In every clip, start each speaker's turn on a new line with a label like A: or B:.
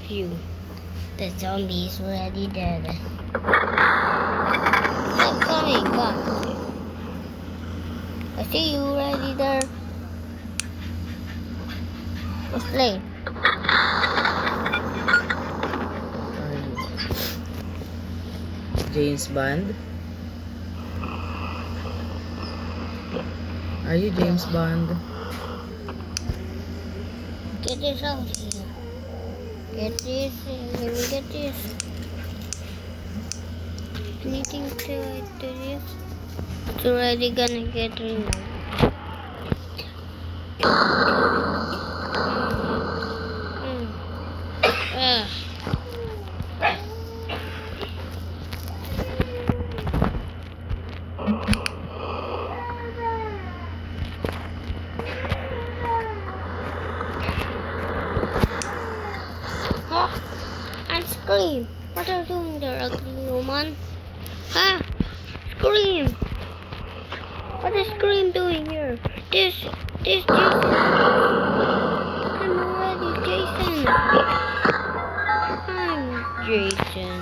A: Phew. The zombie is already dead. Stop coming back. I see you already there. Let's play.
B: James Bond? Are you James Bond?
A: Get this out here. Get this. Let me get this. Anything to add to this? It's already gonna get removed. Ah. And scream. What are you doing there, ugly woman? Ah, scream. What is Scream doing here? This Jason. I'm already Jason. I'm Jason.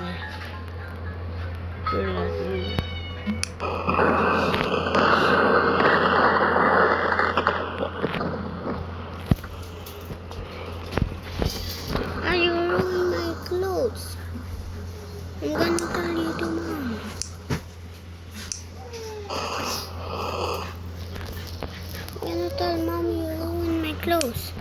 A: You're not me. Are you ruining my clothes? I'm gonna tell you to mom. I'm gonna tell mom you ruined my clothes.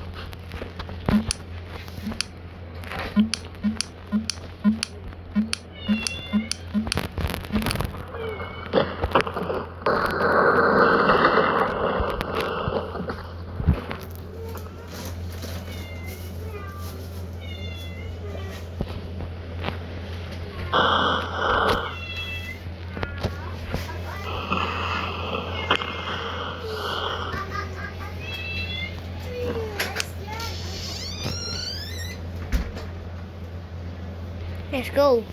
A: Let's go.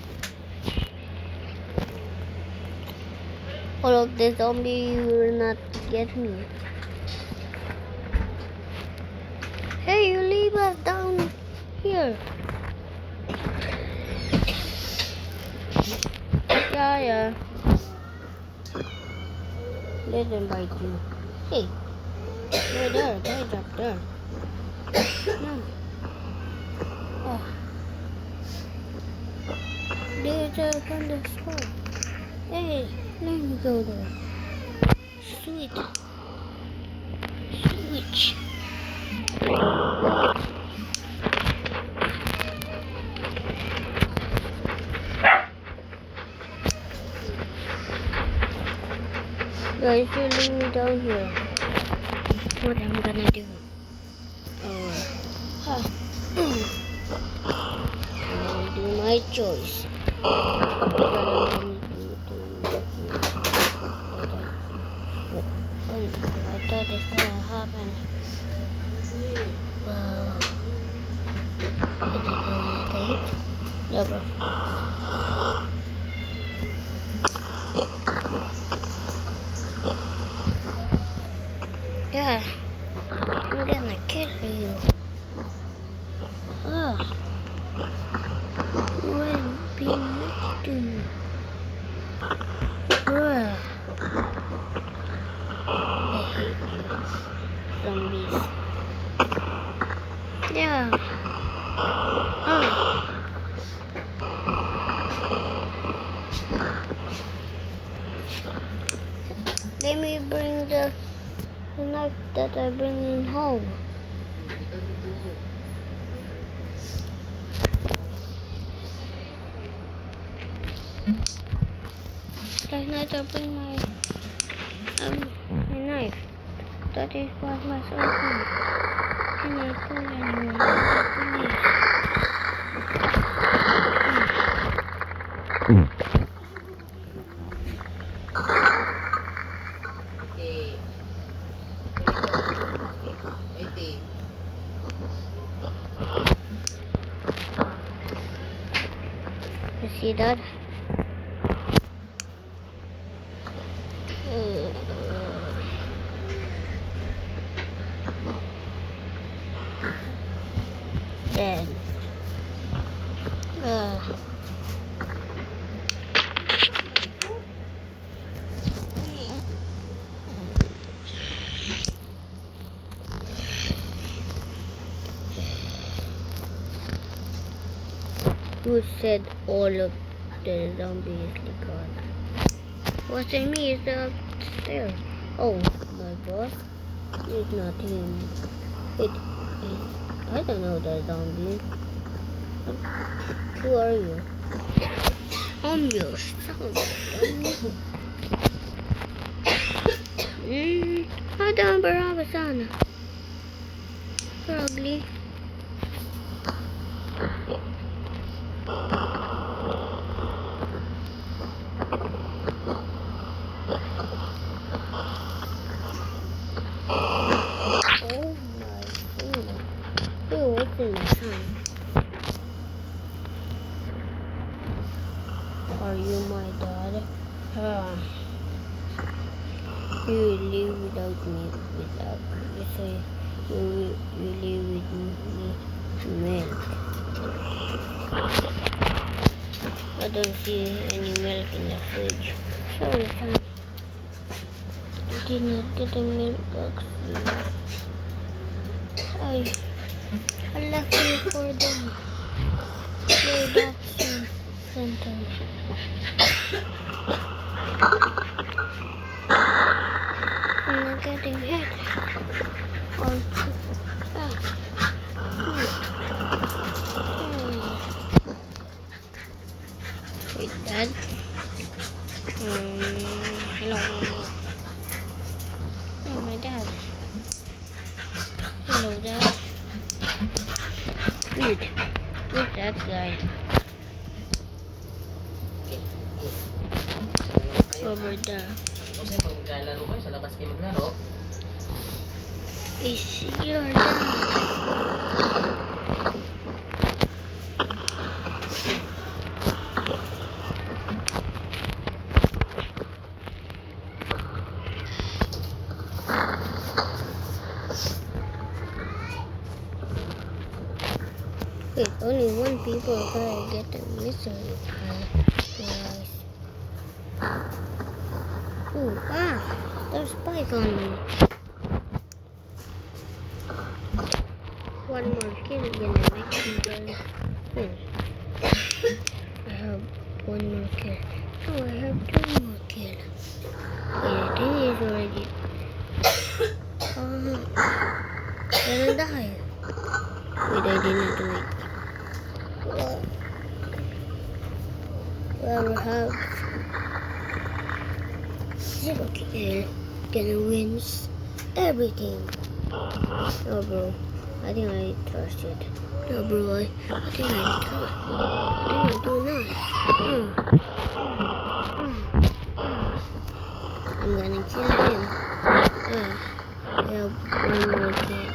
A: All of the zombie will not get me. Hey, you leave us down here. Yeah. Let them bite you. Hey, right there, right up there. No. Oh. There's a kind of store. Hey, let me go there. Sweet. Switch. Guys, you leave me down here. What I'm gonna do? I'm gonna do my choice. I thought it's gonna happen. Well, is it gonna take? Never. Yeah, I'm gonna kill you. Ugh. You will be next to me. Ugh. I hate you, zombies. Yeah. Let me bring the knife that I bring in home. Last night I bring my knife. That is what my son found. And I put it in You see that? Dead. Uh, who said all of the zombies gone? Wasn't me, it's upstairs. Oh my boss. It's not him. It I don't know the zombie. Who are you? I'm your son. Hadi beraber sana. Probably. Oh my goodness. Who was in my son? Are you my daughter? You live without me, you say you live with me, milk. I don't see any milk in the fridge. Sorry, son. I did not get the milk box. I left it for them. The adoption center. I'm not getting hit. Wait, Dad. Hello. Oh, my dad. Hello, Dad. Who's that guy? Over there.
B: Kasi pag maglalaro kayo, sa labas kayo maglaro.
A: Is your dad? Wait, only one people gonna get the mystery prize. Ooh, there's spike on me. One more kill gonna make me very cool. I have one more kill. Oh, I have two more kill. Wait, I think he's already. Gonna die. Wait, I didn't do it. Well, we have zero kill. Gonna win everything. No, bro. I think I trust it. No, bro. I think I do not. I'm gonna kill him. I have one more kill.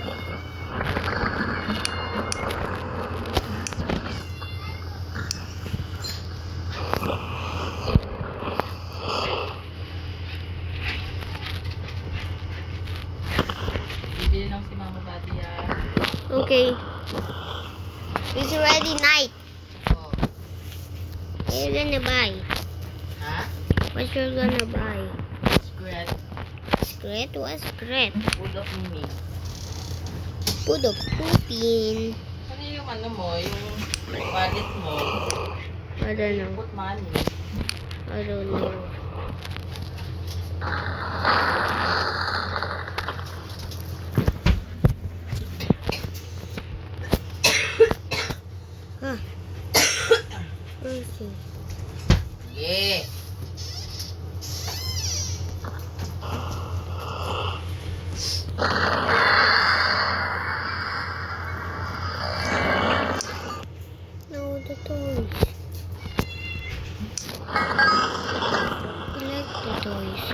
B: Bibili lang si Mama Daddy yan.
A: Okay. It's already night.
B: Oh.
A: What are you gonna buy?
B: Ha?
A: What you gonna buy?
B: Squid.
A: Secret? What's secret?
B: Food of Mimi.
A: Food of pooping.
B: Ano yung ano mo? Yung wallet mo?
A: I don't know.
B: Put money.
A: I don't know. Where is he?
B: Yeah.
A: No, the toys. I like the toys.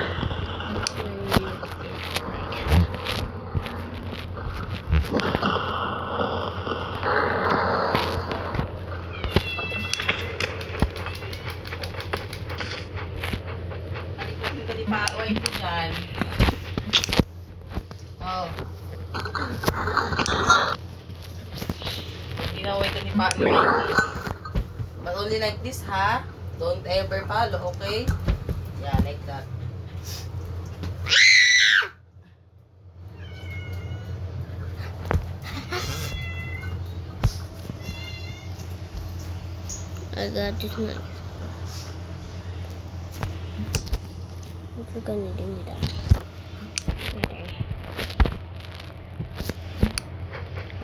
B: Dito di pa-away ko dyan. Oh. Ginaway ko ni Pa. But only like this, ha? Don't ever follow, okay? Yeah, like that.
A: I got this knife. What you gonna do with that? Okay.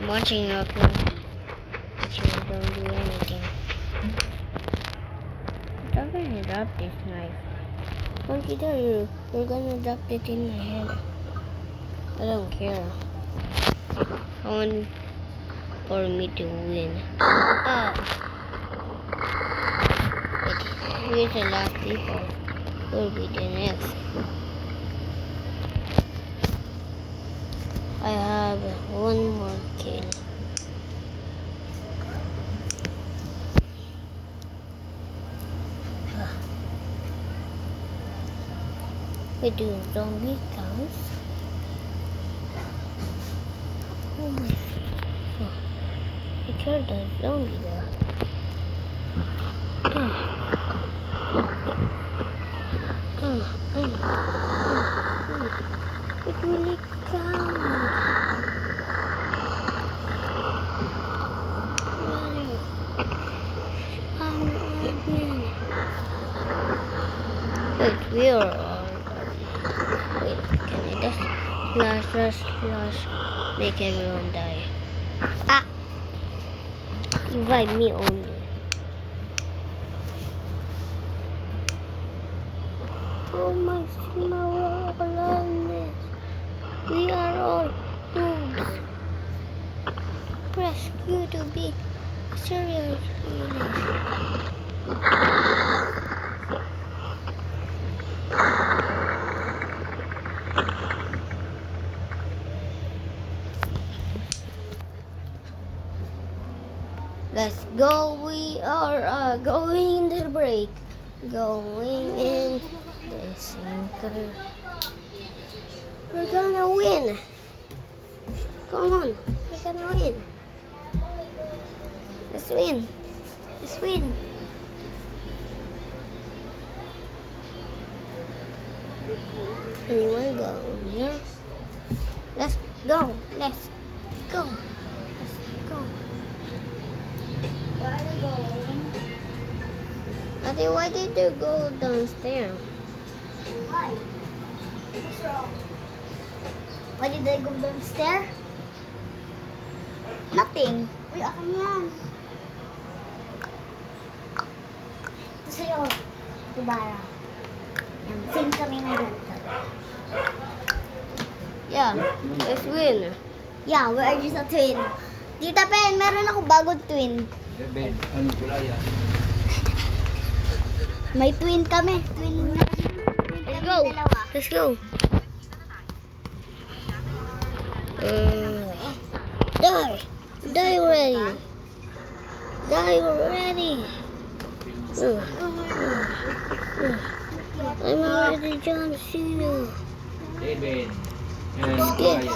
A: I'm watching your phone. But you don't do anything. I'm gonna drop this knife. Don't you tell you, you're gonna drop it in my head. I don't care. I want for me to win. Oh. Here's the last people. Who will be the next? I have one more kill. We do zombie counts. Oh my! Oh, I killed a zombie there. It really counts. Really? Admin. Wait, we are all. Wait, can I just slash make everyone die? Ah! Invite me only. Oh my Smaralanes. We are all noobs. Rescue to be serious. Let's go. We are going to the break. Going in the sinker. We're gonna win. Come on. We're gonna win. Let's win. Let's win. Anyone go here? Let's go. Let's go. Let's go. Ate, why did you go downstairs?
C: Why? What's wrong? Why did I go downstairs? Nothing. Uy, akin yan. Ito sa'yo. Tubara. Yan. Same kami ng ganito.
A: Yeah, let's win.
C: Yeah, we are just a twin. Tita Pen, meron ako bagong twin. May twin kami. Twin na.
A: Let's go.
C: Dalawa.
A: Let's go. Die. Die already. Die already. I'm already John Cena.
D: David.
A: Skip.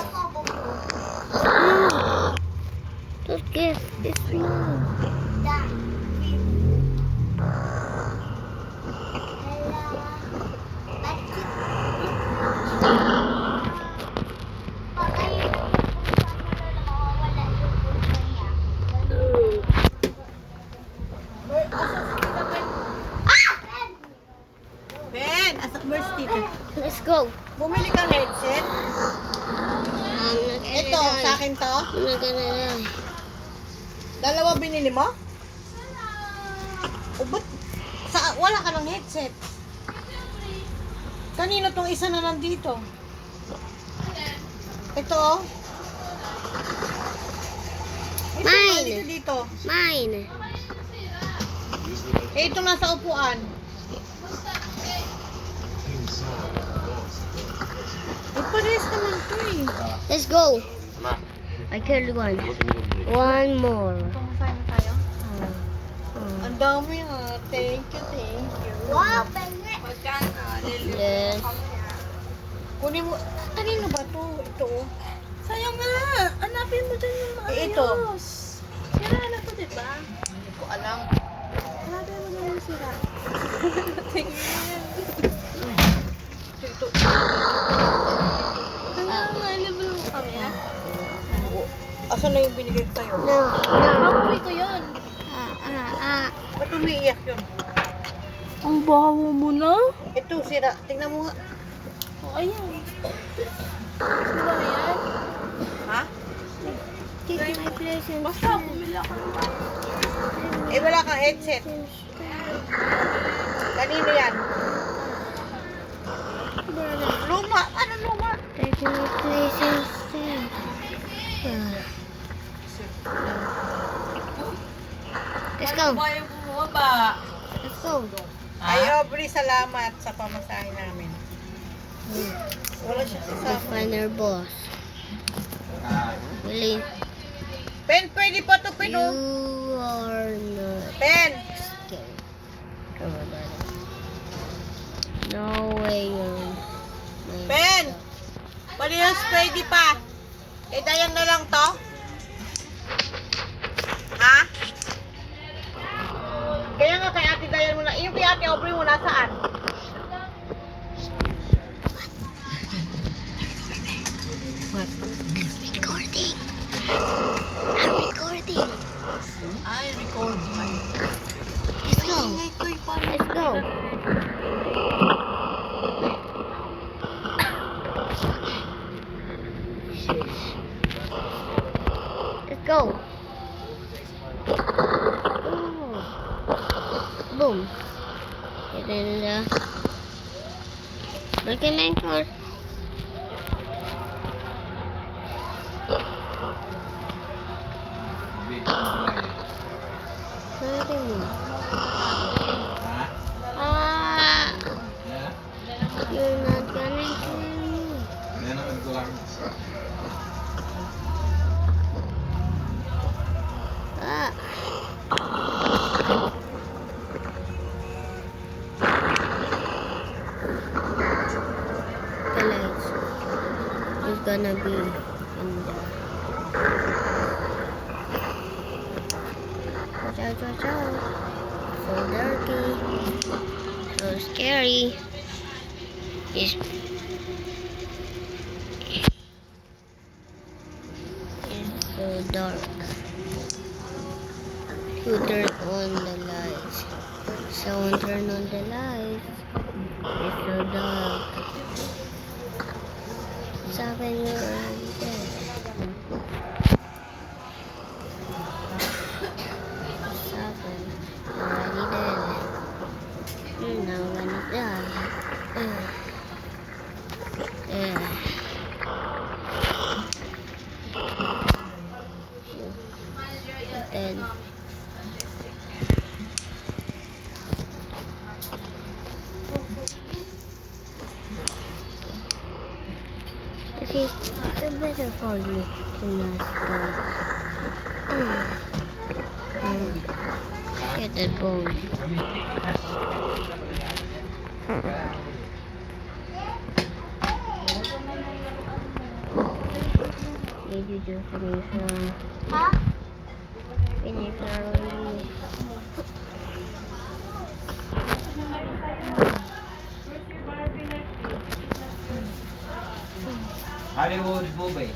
A: Let's get this one.
B: Ben, asak mo dito.
A: Let's go.
B: Bumili kang headset. Ito, sa akin to.
A: I'm not gonna die.
B: Dalawa binili mo? O ba't wala ka ng headset? Kanino tong isa na nandito? Ito oh. Ito,
A: Mine.
B: balik ka dito.
A: Mine.
B: Eh, ito nasa upuan. Eh, parehas naman to eh.
A: Let's go. I killed one. One more.
B: Pumasaya na tayo? Ang dami ha. Thank you, thank you.
C: Wow, penge.
B: Magkano?
A: Yes.
B: Kunin mo. Kanino ba to? Ito oh.
E: Sayang nga! Hanapin mo dun yung maayos.
B: Eh, ito.
E: Sira na to, diba?
B: Hindi ko alam.
C: sira.
B: Ito.
C: Level mo kami, ha?
B: Asan na yung binigay ko sa'yo?
C: No.
B: Nakuwi ko yun. Ba't umiiyak yun?
C: Ang baho mo na.
B: Ito, sira. Tingnan mo nga.
C: Oh, ayan. Sira yan.
B: Ha?
C: Take my place and
B: Basta, bumili ako. Eh, wala kang headset. Kanino yan? Luma. Ano luma?
A: Take my place instead. Let's go.
B: Ayaw bumaba.
A: Let's go.
B: Ay, Aubrey, salamat sa pamasahe namin. Wala siya
A: The
B: kasama.
A: final boss. Really?
B: Pen, pwede pa to, Pen,
A: You
B: oh.
A: are not
B: Pen!
A: scared. Come on, darling. No way you're
B: Pen! Parehas pwede pa. Eh, dayan na lang to. Ha? Kaya nga kay Ate Dayan mo na. Yung kay Ate Aubrey mo nasaan?
A: recording. I'm recording.
B: Ay, recording.
A: Let's go. Let's go. Let's go. Oh. Boom. And then look at my car. You're not gonna kill me. Ah. The lights is gonna be in there. Watch out, watch out. So dirty. So scary. It's so dark. You turn on the lights. Someone turn on the lights. It's so dark. Seven, you're already dead. Seven, you're already dead. You're now gonna die. Yeah. Dead. Okay, it's better for you to not get that bone. Did you just finish finish already?
D: Hollywood movie.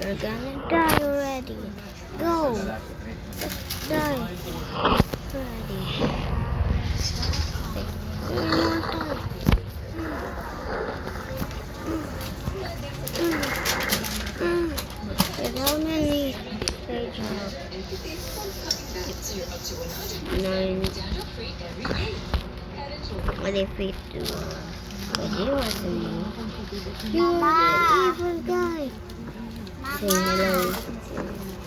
A: You're gonna die already. Go. Die. Already. One more time. Wait, how many pages? 9. What if we do? But you are the you are the evil guy. Say hello.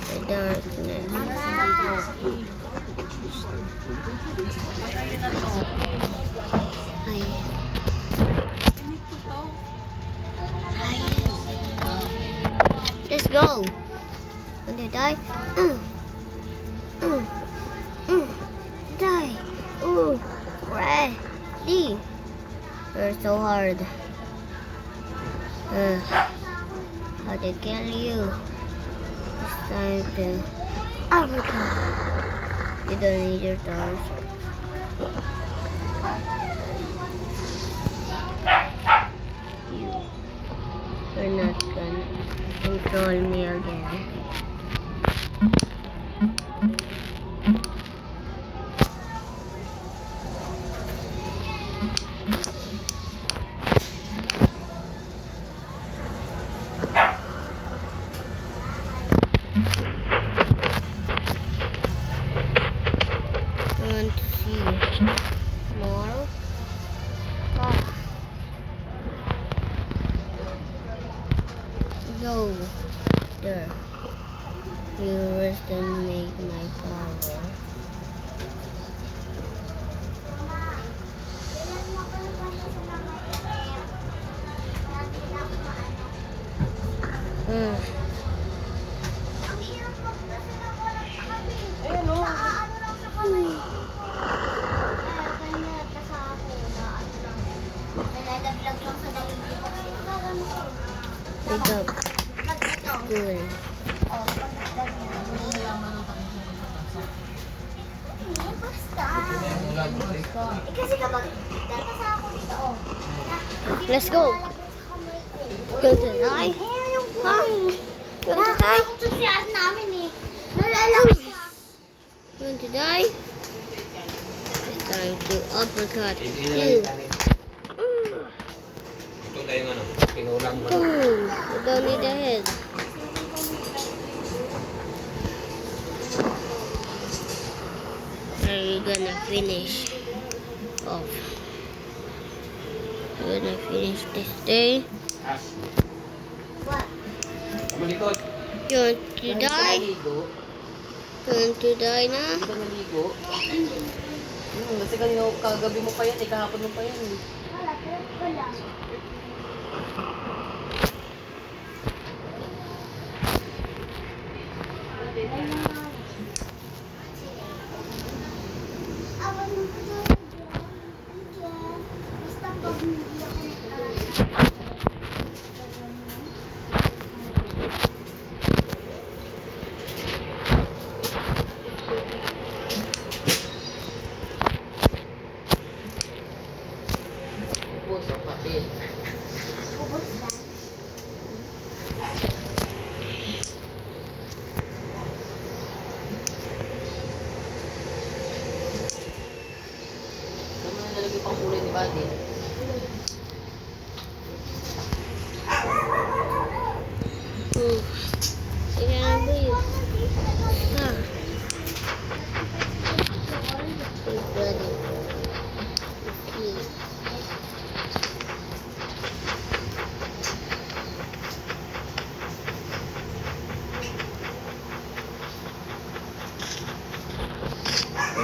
A: The darkness. Hi. Hi. Let's go. When they die, die. Ooh. D. You're so hard. How to kill you? It's time to uppercut. You don't need your toes. You're not gonna control me again. I want to see more. Go there. You rest and make my power.
B: Ayan o.
A: Wake up. Good.
C: Kasi kapag tatasa ako dito, oh.
A: Let's go. Go to die. You want to die?
C: Nakakatusias namin eh. Nalalang siya.
A: You want to die? It's time to uppercut you.
D: Ito tayo yung ano, pinulang mo.
A: Boom. You don't need a head. Are you gonna finish off? You're gonna finish this day?
C: What?
D: Malikot.
A: You want to die?
D: Naligo.
A: You want to die na?
D: Hindi ka naligo. Kasi kanina kagabi mo pa yan, kahapon mo pa yan.
C: Wala, wala. Awan mo ko dyan. Basta pag hindi ako nag-aaral.
D: Ubus ang papel.
C: Ubus na.
D: Saan mo na nalagay pang kulay ni Buddy?
A: You can breathe. He's ready. He's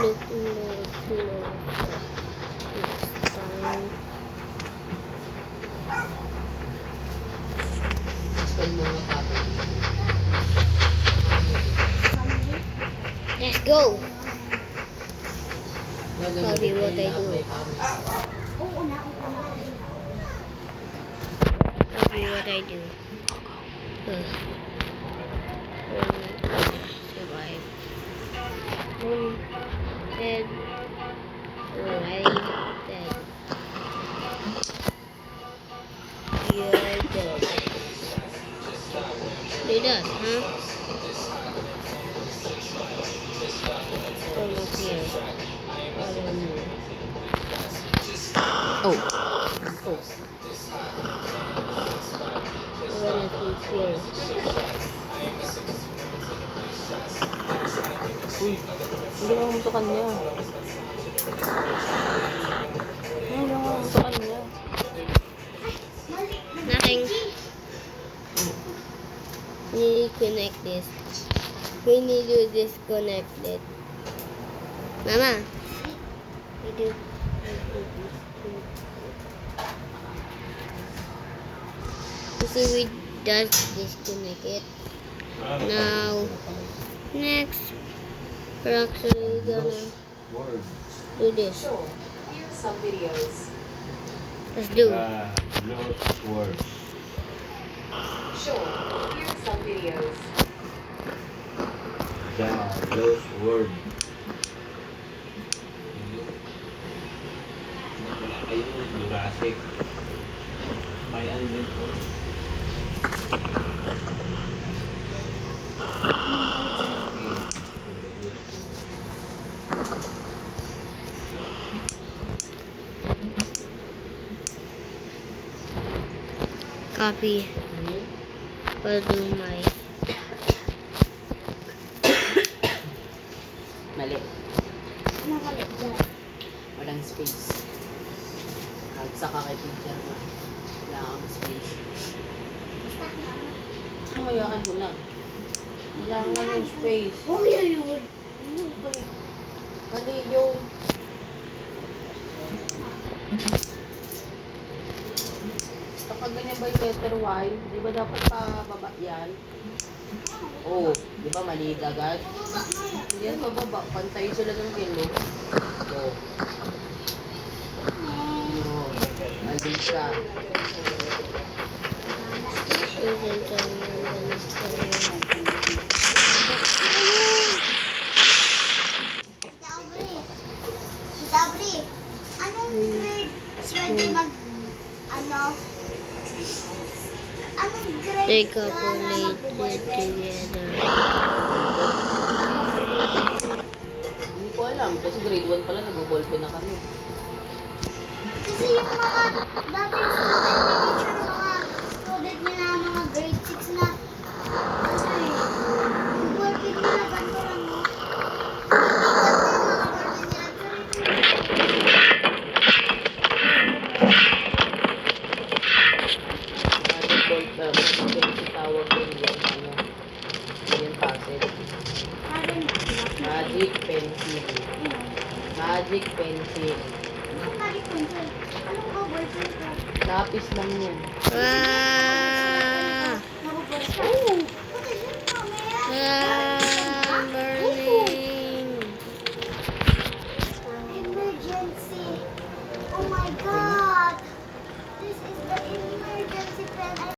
A: look more closer. It's time.
D: Spell mo nga papel.
A: Let's go.
D: Gagawin
A: Sabi mo,
D: ko
A: tayo.
D: yung may papel.
C: Oo na, oo na.
A: Tell me what I do. Survive. Dead. Alright. Dead. You're dead. Do that, huh? Come up here. Follow me.
D: Oh.
A: We're gonna keep here.
D: Uy, hindi mo mutukan niya. Hindi mo mutukan niya.
A: Nothing. We need to connect this. We need to disconnect it. Mama. We do. You see, we just disconnect it. Now, next, we're actually gonna do this.
D: here's some videos.
A: Let's do it.
E: Lost words.
D: Sure, here's some videos.
E: The lost word. Ayun, Jurassic. May ano din po.
A: Copy. We'll do my.
D: Mali.
C: Nakalit dyan.
D: Walang space. Kahit sa kay Peter mo. Wala kang space. Kamayaan mo lang. Wala nga yung space.
C: Oh, yun.
D: Mali yung... Kapag ganyan ba yung letter Y, di ba dapat pababa yan? Oo, di ba mali agad? Hindi yan pababa, pantay sila ng kilo. Oo. Oo, mali ka.
C: Sabri, anong grade pwede ano? Anong grade
A: They
C: ka na
A: copulated
C: mag-boyfriend?
A: together.
D: Hindi ko alam, kasi grade 1 pala nag-ballpen na kami.
C: Kasi yung mga dating student ni teacher, mga student niya na mga grade 6 na ano eh, yung boyfriend nila ganito lang no?
D: Kasi tawag din yung ano, yung puzzle. Magic pencil. Magic pencil.
C: Anong ka-boyfriend ko?
D: Lapis lang yun.
A: Ah!
C: Naka-boyfriend?